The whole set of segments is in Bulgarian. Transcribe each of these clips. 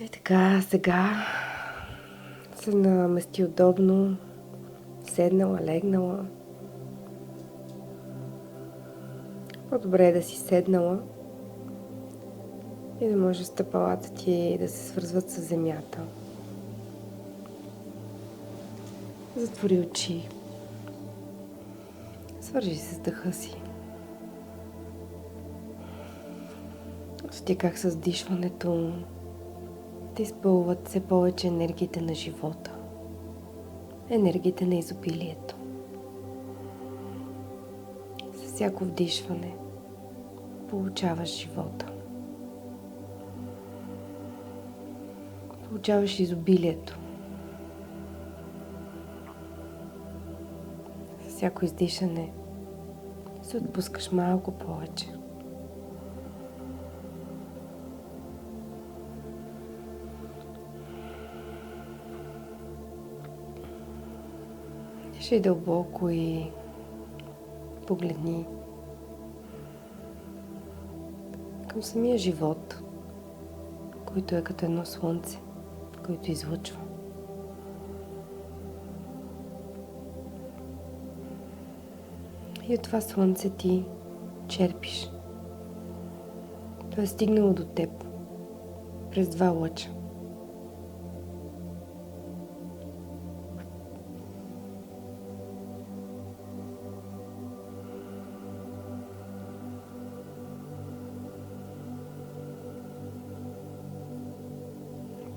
И така, сега се намести удобно, седнала, легнала. По-добре е да си седнала и да може стъпалата ти да се свързват с земята. Затвори очи. Свържи се с дъха си. Усети как с дишването те изпълват все повече енергиите на живота. Енергиите на изобилието. С всяко вдишване получаваш живота. Получаваш изобилието. С всяко издишане се отпускаш малко повече. Дишай дълбоко и погледни към самия живот, който е като едно слънце, който излъчва. И от това слънце ти черпиш. То е стигнало до теб през два лъча.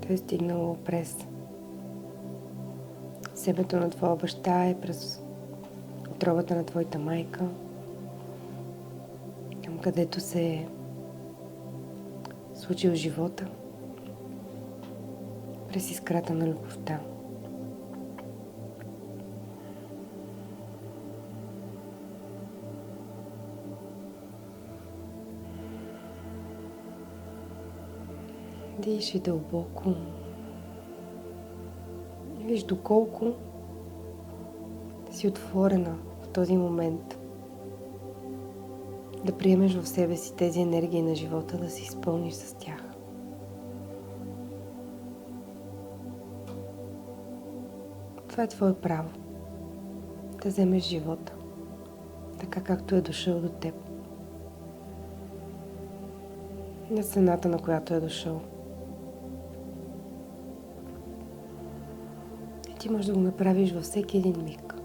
То е стигнало през себето на твоя баща и през отробата на твоята майка, към където се е случил живота, през искрата на любовта. Дишай дълбоко. Виж доколко си отворена в този момент да приемеш в себе си тези енергии на живота, да се изпълниш с тях. Това е твое право. Да вземеш живота така, както е дошъл до теб. На цената, на която е дошъл. И ти можеш да го направиш във всеки един миг.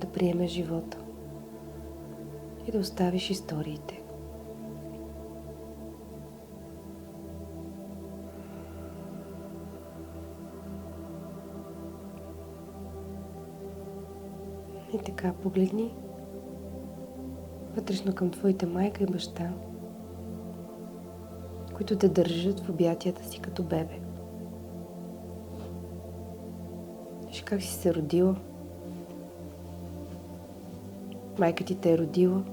Да приемеш живота. И да оставиш историите. И така, погледни вътрешно към твоите майка и баща, които те държат в обятията си като бебе. Виж как си се родила. Майка ти те е родила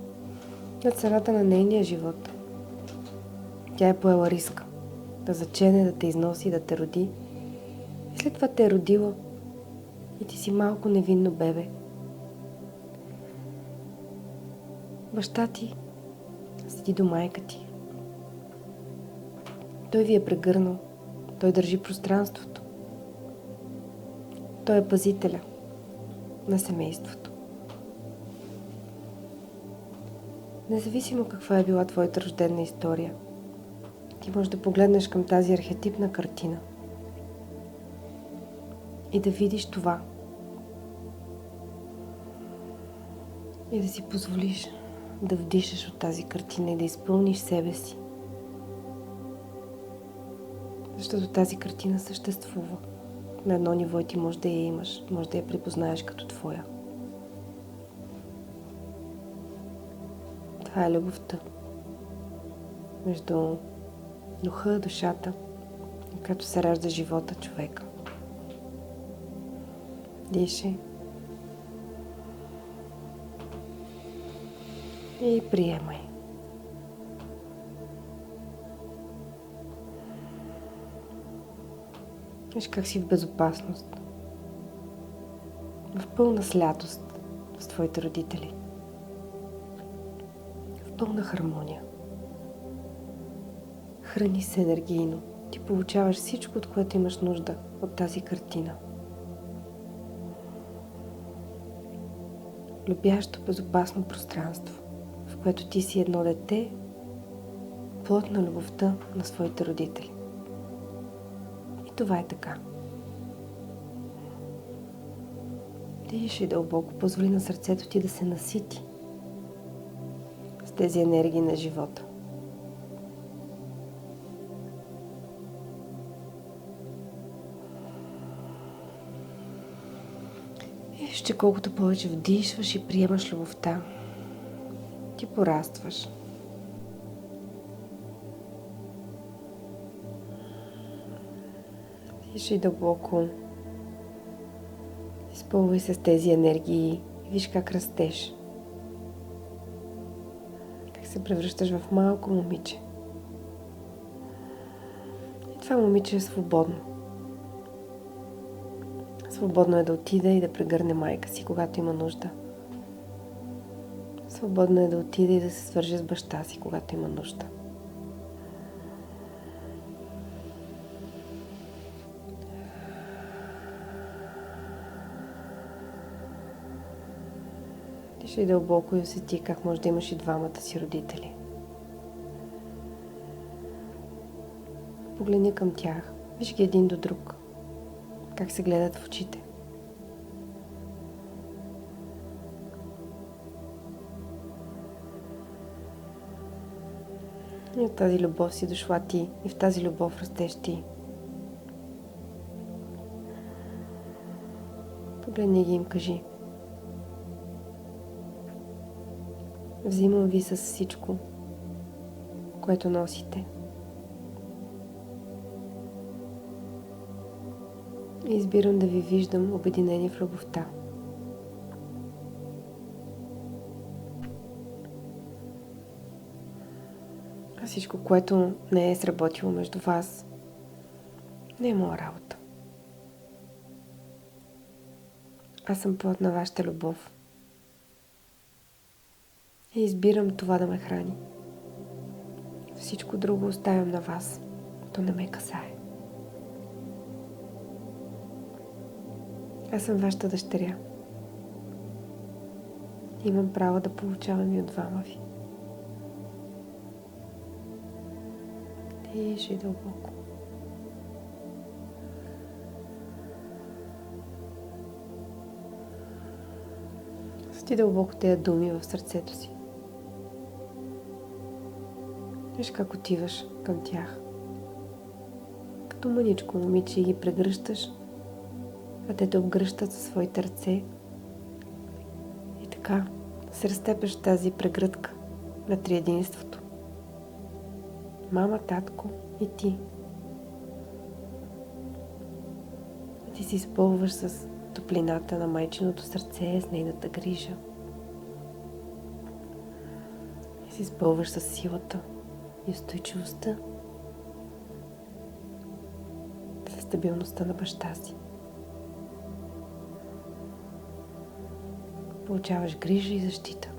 на цената на нейния живот. Тя е поела риска да зачене, да те износи, да те роди. И след това те е родила и ти си малко невинно бебе. Баща ти седи до майка ти. Той ви е прегърнал. Той държи пространството. Той е пазителя на семейството. Независимо каква е била твоята рождена история, ти можеш да погледнеш към тази архетипна картина и да видиш това. И да си позволиш да вдишаш от тази картина и да изпълниш себе си. Защото тази картина съществува. На едно ниво ти може да я имаш, може да я припознаеш като твоя. Това е любовта между духа, душата, в която се ражда живота човека. Дишай и приемай. Виж как си в безопасност, в пълна святост с твоите родители, в пълна хармония. Храни се енергийно, Ти получаваш всичко, от което имаш нужда от тази картина. Любящо, безопасно пространство, в което ти си едно дете, плод на любовта на своите родители. И това е така. Дишай дълбоко, позволи на сърцето ти да се насити с тези енергии на живота. И вижте, колкото повече вдишваш и приемаш любовта, ти порастваш. Дишай дълбоко. Изпълвай се с тези енергии и виж как растеш. Как се превръщаш в малко момиче. И това момиче е свободно. Свободно е да отиде и да прегърне майка си, когато има нужда. Свободно е да отиде и да се свърже с баща си, когато има нужда. Дишай дълбоко и усети как може да имаш и двамата си родители. Погледни към тях. Виж ги един до друг. Как се гледат в очите. И от тази любов си дошла ти. И в тази любов растеш ти. Погледни ги и им кажи: взимам ви с всичко, което носите. И избирам да ви виждам обединени в любовта. А всичко, което не е сработило между вас, не е моя работа. Аз съм плод на вашата любов. И избирам това да ме храни. Всичко друго оставям на вас. То не ме касае. Аз съм вашата дъщеря. Имам право да получавам и от двама ви. Дишай дълбоко. Сти дълбоко тези думи в сърцето си. Виж как отиваш към тях. Като мъничко момиче ги прегръщаш, а те те обгръщат със своите ръце. И така се разтепеш тази прегръдка на триединството. Мама, татко и ти. И ти се изпълваш с топлината на майчиното сърце, с нейната грижа. И се изпълваш с силата и устойчивостта, със стабилността на баща си. Получаваш грижа и защита.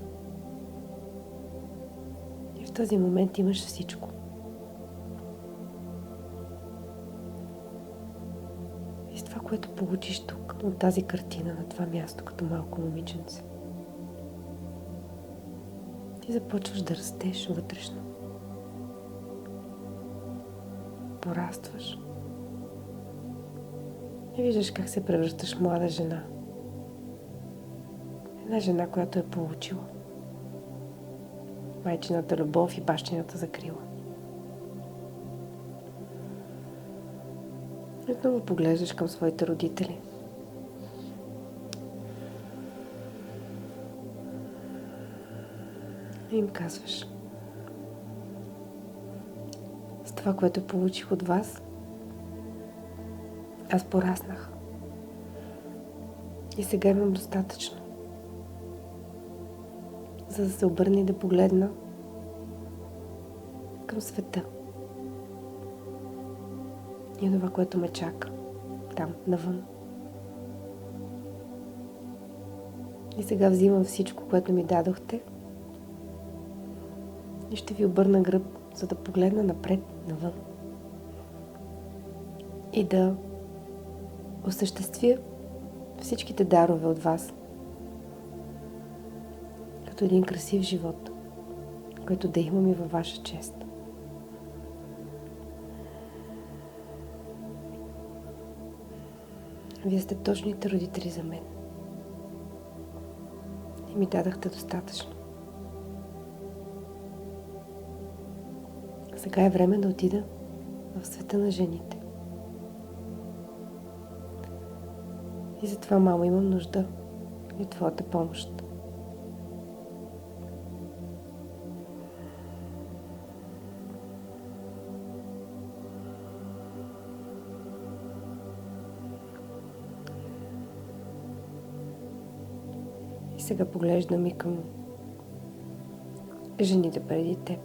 И в този момент имаш всичко. И с това, което получиш тук, от тази картина, на това място, като малко момиченце, ти започваш да растеш вътрешно. Порастваш. И виждаш как се превръщаш в млада жена. Една жена, която е получила майчината любов и бащината закрила. И отново поглеждаш към своите родители. И им казваш: с това, което получих от вас, аз пораснах. И сега имам достатъчно, за да се обърна и да погледна към света. И това, което ме чака там, навън. И сега взимам всичко, което ми дадохте, и ще ви обърна гръб, за да погледна напред, навън. и да осъществя всичките дарове от вас като един красив живот, който да имам и във ваша чест. Вие сте точните родители за мен и ми дадахте достатъчно. Сега е време да отида в света на жените. И затова, мамо, имам нужда и от твоята помощ. И сега поглеждам и към жените преди теб.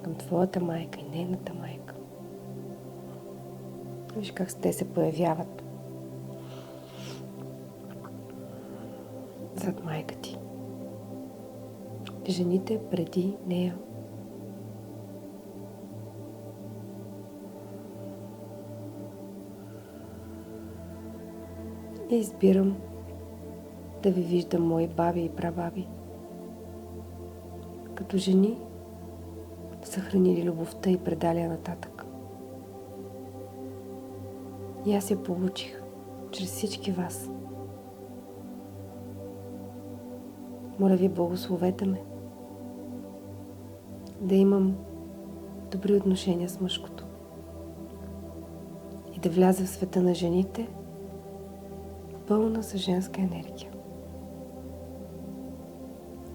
Към твоята майка и нейната майка. Виж как те се появяват зад майка ти. Жените преди нея. И избирам да ви виждам, мои баби и прабаби, като жени, съхранили любовта и предали я нататък. И аз я получих чрез всички вас. Моля ви, благословете ме да имам добри отношения с мъжкото и да вляза в света на жените пълна с женска енергия.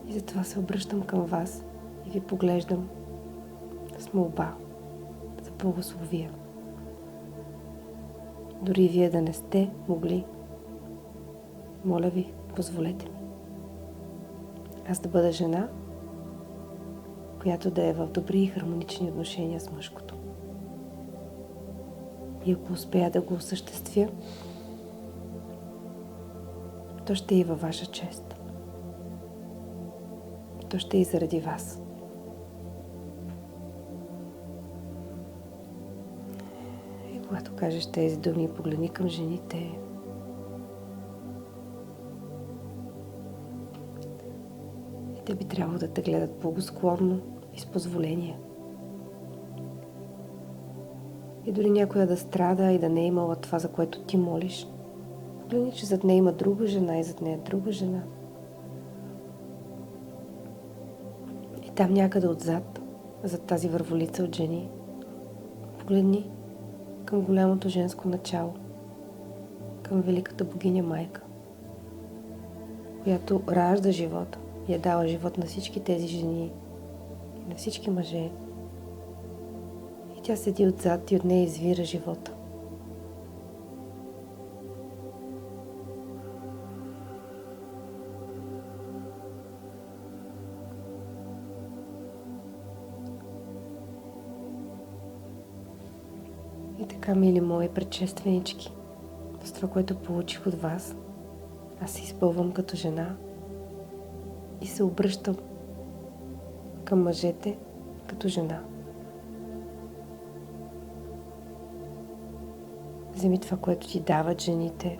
И затова се обръщам към вас и ви поглеждам с молба за благословия. Дори вие да не сте могли, моля ви, позволете ми. Аз да бъда жена, която да е в добри и хармонични отношения с мъжкото. И ако успея да го осъществя, то ще е и във ваша чест. То ще е и заради вас. И когато кажеш тези думи, погледни към жените. И те би трябвало да те гледат благосклонно и с позволение. И дори някоя да страда и да не е имала това, за което ти молиш, погледни, че зад нея има друга жена и зад нея друга жена. И там някъде отзад, зад тази върволица от жени, погледни към голямото женско начало, към великата богиня майка, която ражда живота и е дала живот на всички тези жени, на всички мъже. И тя седи отзад и от нея извира живота. И така, мили мои предшественички, с това, което получих от вас, аз се изпълвам като жена и се обръщам към мъжете като жена. Вземи това, което ти дават жените.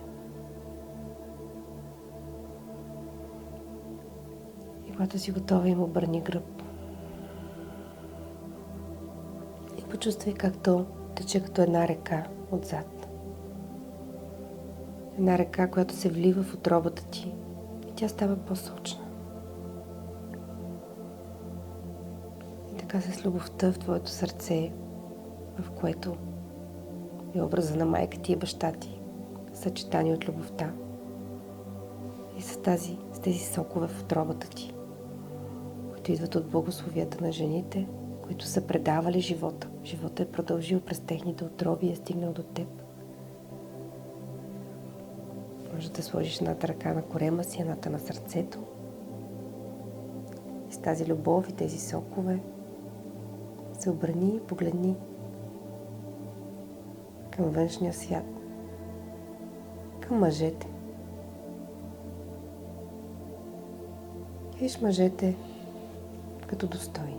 И когато си готова, им обърни гръб. И почувствай как то тече като една река отзад. Една река, която се влива в утробата ти и тя става по-сочна. И така с любовта в твоето сърце, в което е образа на майка ти и баща ти, съчетани от любовта. И с тези сокове в утробата ти, които идват от благословията на жените, които са предавали живота. Живота е продължил през техните утроби и е стигнал до теб. Може да сложиш едната ръка на корема си, едната на сърцето. И с тази любов и тези сокове се обърни и погледни към външния свят, към мъжете. Виж мъжете като достойни.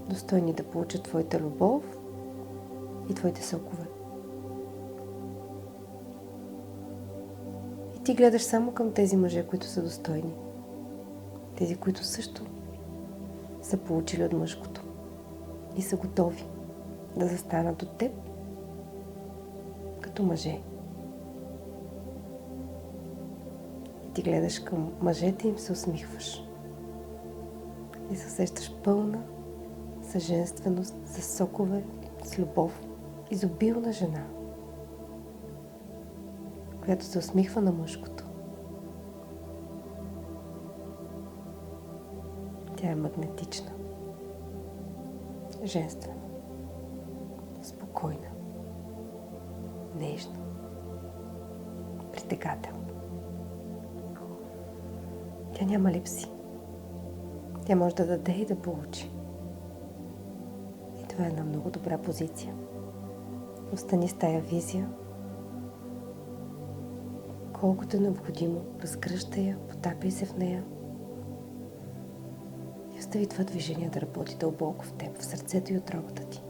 Достойни да получат твоята любов и твоите сокове. И ти гледаш само към тези мъже, които са достойни. Тези, които също са получили от мъжкото и са готови да застанат от теб като мъже. И ти гледаш към мъжете и им се усмихваш. И се усещаш пълна с женственост, с сокове, с любов, изобилна жена, която се усмихва на мъжкото. Тя е магнетична, женствена, спокойна, нежна, притегателна. Тя няма липси. Тя може да даде и да получи. И това е една много добра позиция. Остани с тая визия. Колкото е необходимо, разгръщай я, потапяй се в нея и остави това движение да работи дълбоко в теб, в сърцето и отробата ти.